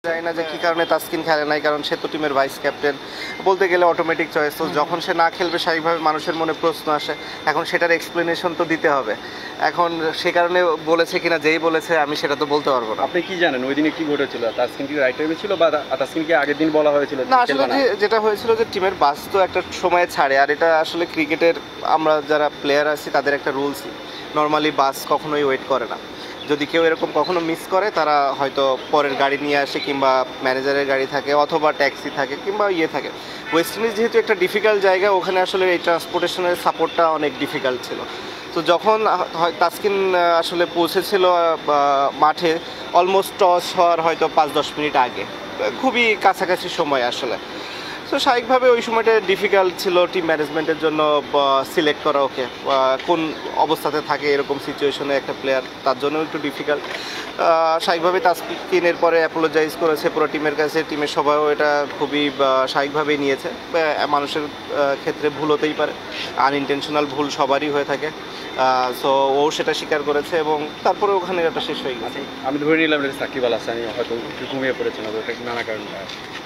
জানি না যে কী কারণে তাসকিন খেলে নাই, কারণ সে তো টিমের ভাইস ক্যাপ্টেন, বলতে গেলে অটোমেটিক চয়েস। তো যখন সে না খেলবে স্বাভাবিকভাবে মানুষের মনে প্রশ্ন আসে, এখন সেটার এক্সপ্লেনেশন তো দিতে হবে। এখন সে কারণে বলেছে কিনা, যেই বলেছে আমি সেটা তো বলতে পারবো না। আপনি কি জানেন ওই দিনে কি ঘটেছিল? তাসকিন কি রাইট টাইমে ছিল বা তাসকিনকে আগের দিন বলা হয়েছিল? না, আসলে যেটা হয়েছিল যে টিমের বাস তো একটা সময়ে ছাড়ে, আর এটা আসলে ক্রিকেটের আমরা যারা প্লেয়ার আছি তাদের একটা রুলস, নর্মালি বাস কখনোই ওয়েট করে না। যদি কেউ এরকম কখনো মিস করে তারা হয়তো পরের গাড়ি নিয়ে আসে, কিংবা ম্যানেজারের গাড়ি থাকে, অথবা ট্যাক্সি থাকে, কিংবা থাকে। ওয়েস্ট ইন্ডিজ যেহেতু একটা ডিফিকাল্ট জায়গা, ওখানে আসলে এই ট্রান্সপোর্টেশনের সাপোর্টটা অনেক ডিফিকাল্ট ছিল। তো যখন তাসকিন আসলে পৌঁছেছিল মাঠে, অলমোস্ট টস হওয়ার হয়তো 5-10 মিনিট আগে, খুবই কাছাকাছি সময় আসলে। তো স্বাভাবিকভাবে ওই সময়টা ডিফিকাল্ট ছিল টিম ম্যানেজমেন্টের জন্য সিলেক্ট করা ওকে কোন অবস্থাতে থাকে এরকম সিচুয়েশনে একটা প্লেয়ার, তার জন্য একটু ডিফিকাল্ট। স্বাভাবিকভাবে তাসকিনের পরে অ্যাপোলোজাইজ করেছে পুরো টিমের কাছে, টিমের সবাইও এটা খুবই স্বাভাবিকভাবেই নিয়েছে। মানুষের ক্ষেত্রে ভুল হতেই পারে, আনইনটেনশনাল ভুল সবারই হয়ে থাকে। সো ও সেটা স্বীকার করেছে এবং তারপরে ওখানে এটা শেষ হয়ে গেছে। আমি ধরে নিলাম যে সাকিব আল হাসানি হয়তো একটু ঘুমিয়ে পড়েছেন, ওটা নানা কারণ।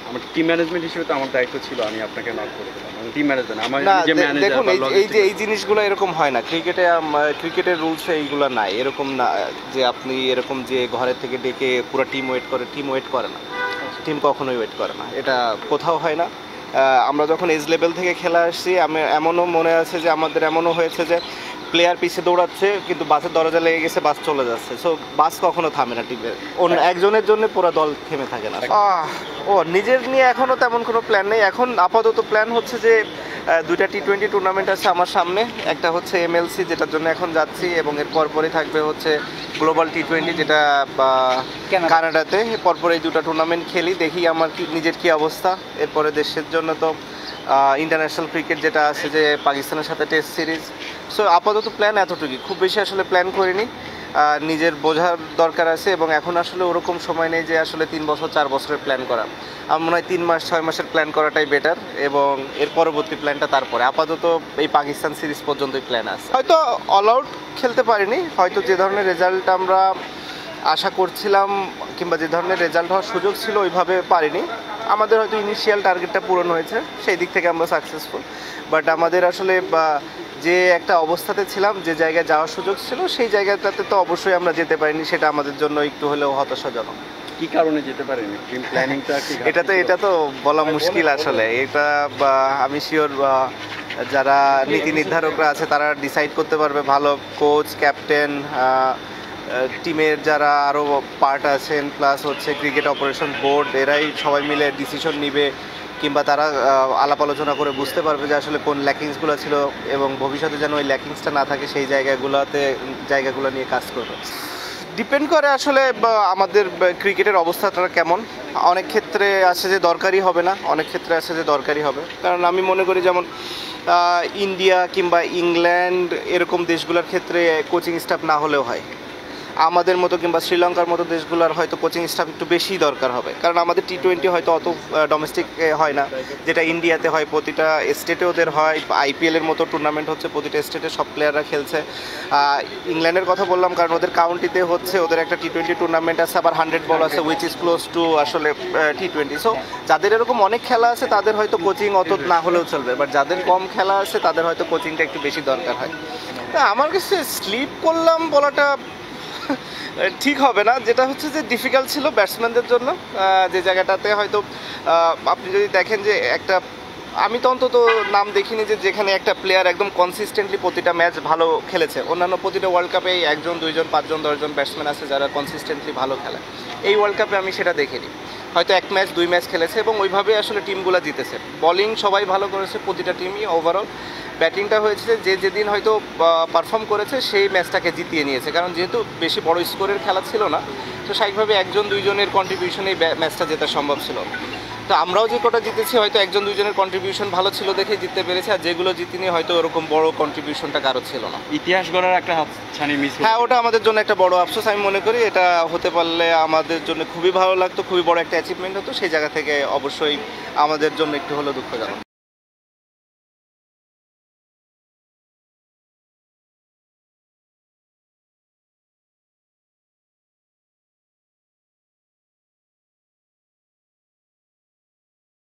আমার টিম ম্যানেজমেন্ট হিসেবে তো আমার দায়িত্ব ছিল, আমি আপনাকে নক করে দিলাম। টিম ম্যানেজমেন্ট আমার যে ম্যানেজার, দেখুন এই জিনিসগুলো এরকম হয় না ক্রিকেটের রুলসে এইগুলো নাই, এরকম না যে আপনি এরকম যে ঘরের থেকে ডেকে পুরো টিম ওয়েট করে না, টিম কখনোই ওয়েট করে না, এটা কোথাও হয় না। আমরা যখন এজ লেভেল থেকে খেলা আসছি, এমনও মনে আছে যে আমাদের এমনও হয়েছে যে প্লেয়ার পিছিয়ে দৌড়াচ্ছে কিন্তু বাসের দরজা লেগে গেছে, বাস চলে যাচ্ছে। সো বাস কখনো থামে না টিমের, একজনের জন্য পুরো দল থেমে থাকে না। নিজের নিয়ে এখনও তেমন কোনো প্ল্যান নেই। এখন আপাতত প্ল্যান হচ্ছে যে দুইটা T20 টুর্নামেন্ট আছে আমার সামনে, একটা হচ্ছে MLC যেটার জন্য এখন যাচ্ছি, এবং এর পরপরই থাকবে হচ্ছে গ্লোবাল T20 যেটা কানাডাতে। পরপর এই দুটো টুর্নামেন্ট খেলি, দেখি আমার নিজের কী অবস্থা। এরপরে দেশের জন্য তো ইন্টারন্যাশনাল ক্রিকেট যেটা আছে, যে পাকিস্তানের সাথে টেস্ট সিরিজ। সো আপাতত প্ল্যান এতটুকুই, খুব বেশি আসলে প্ল্যান করিনি। নিজের বোঝার দরকার আছে, এবং এখন আসলে ওরকম সময় নেই যে আসলে 3 বছর 4 বছরের প্ল্যান করা। আমার মনে হয় 3 মাস 6 মাসের প্ল্যান করাটাই বেটার, এবং এর পরবর্তী প্ল্যানটা তারপরে। আপাতত এই পাকিস্তান সিরিজ পর্যন্তই প্ল্যান আছে। হয়তো অল আউট খেলতে পারিনি, হয়তো যে ধরনের রেজাল্ট আমরা আশা করছিলাম কিংবা যে ধরনের রেজাল্ট হওয়ার সুযোগ ছিল ওইভাবে পারিনি। আমাদের হয়তো ইনিশিয়াল টার্গেটটা পূরণ হয়েছে, সেই দিক থেকে আমরা সাকসেসফুল। বাট আমাদের আসলে যে একটা অবস্থাতে ছিলাম, যে জায়গায় যাওয়ার সুযোগ ছিল, সেই জায়গাটাতে তো অবশ্যই আমরা যেতে পারিনি, সেটা আমাদের জন্য একটু হলেও হতাশাজনক। কি কারণে যেতে পারেনি? টিম প্ল্যানিংটা কি? এটা তো বলা মুশকিল আসলে। এটা আমি শিওর যারা নীতি নির্ধারকরা আছে তারা ডিসাইড করতে পারবে, ভালো কোচ, ক্যাপ্টেন, টিমের যারা আরও পার্ট আছেন, প্লাস হচ্ছে ক্রিকেট অপারেশন বোর্ড, এরাই সবাই মিলে ডিসিশন নিবে, কিংবা তারা আলাপ আলোচনা করে বুঝতে পারবে যে আসলে কোন ল্যাকিংসগুলো ছিল, এবং ভবিষ্যতে যেন ওই ল্যাকিংসটা না থাকে সেই জায়গাগুলো নিয়ে কাজ করবে। ডিপেন্ড করে আসলে আমাদের ক্রিকেটের অবস্থাটা কেমন। অনেক ক্ষেত্রে আছে যে দরকারই হবে না, অনেক ক্ষেত্রে আছে যে দরকারই হবে। কারণ আমি মনে করি যেমন ইন্ডিয়া কিংবা ইংল্যান্ড এরকম দেশগুলোর ক্ষেত্রে কোচিং স্টাফ না হলেও হয়, আমাদের মতো কিংবা শ্রীলঙ্কার মতো দেশগুলোর হয়তো কোচিং স্টাফ একটু বেশি দরকার হবে। কারণ আমাদের T20 হয়তো অত ডোমেস্টিক হয় না, যেটা ইন্ডিয়াতে হয়, প্রতিটা স্টেটে ওদের হয়। IPL-এর মতো টুর্নামেন্ট হচ্ছে, প্রতিটা স্টেটে সব প্লেয়াররা খেলছে। ইংল্যান্ডের কথা বললাম কারণ ওদের কাউন্টিতে হচ্ছে ওদের একটা T20 টুর্নামেন্ট আছে, আবার 100 বল আছে, উইচ ইজ ক্লোজ টু আসলে T20। সো যাদের এরকম অনেক খেলা আছে তাদের হয়তো কোচিং অত না হলেও চলবে, বাট যাদের কম খেলা আছে তাদের হয়তো কোচিংটা একটু বেশি দরকার হয়। আমার কাছে স্লিপ করলাম বলাটা ঠিক হবে না। যেটা হচ্ছে যে ডিফিকাল্ট ছিল ব্যাটসম্যানদের জন্য, যে জায়গাটাতে হয়তো আপনি যদি দেখেন যে আমি তো অন্তত নাম দেখিনি যেখানে একটা প্লেয়ার একদম কনসিস্টেন্টলি প্রতিটা ম্যাচ ভালো খেলেছে। অন্যান্য প্রতিটা ওয়ার্ল্ড কাপে 1 জন 2 জন 5 জন 10 জন ব্যাটসম্যান আছে যারা কনসিস্টেন্টলি ভালো খেলে। এই ওয়ার্ল্ড কাপে আমি সেটা দেখিনি, হয়তো 1 ম্যাচ 2 ম্যাচ খেলেছে, এবং ওইভাবে আসলে টিমগুলো জিতেছে। বোলিং সবাই ভালো করেছে, প্রতিটা টিমই ওভারঅল। ব্যাটিংটা হয়েছে যে যেদিন হয়তো পারফর্ম করেছে সেই ম্যাচটাকে জিতিয়ে নিয়েছে, কারণ যেহেতু বেশি বড় স্কোরের খেলা ছিল না, তো স্বাভাবিকভাবে 1 জন 2 জনের কন্ট্রিবিউশনে এই ম্যাচটা জেতা সম্ভব ছিল। তো আমরাও যে কটা জিতেছি হয়তো 1 জন 2 জনের কন্ট্রিবিউশন ভালো ছিল দেখে জিততে পেরেছে, আর যেগুলো জিতিনি হয়তো ওরকম বড় কন্ট্রিবিউশনটা কারো ছিল না। ইতিহাস গড়ার একটা হাতছানি মিস। হ্যাঁ, ওটা আমাদের জন্য একটা বড় আফসোস। আমি মনে করি এটা হতে পারলে আমাদের জন্য খুবই ভালো লাগতো, খুবই বড় একটা অ্যাচিভমেন্ট হতো। সেই জায়গা থেকে অবশ্যই আমাদের জন্য একটু হলেও দুঃখজনক।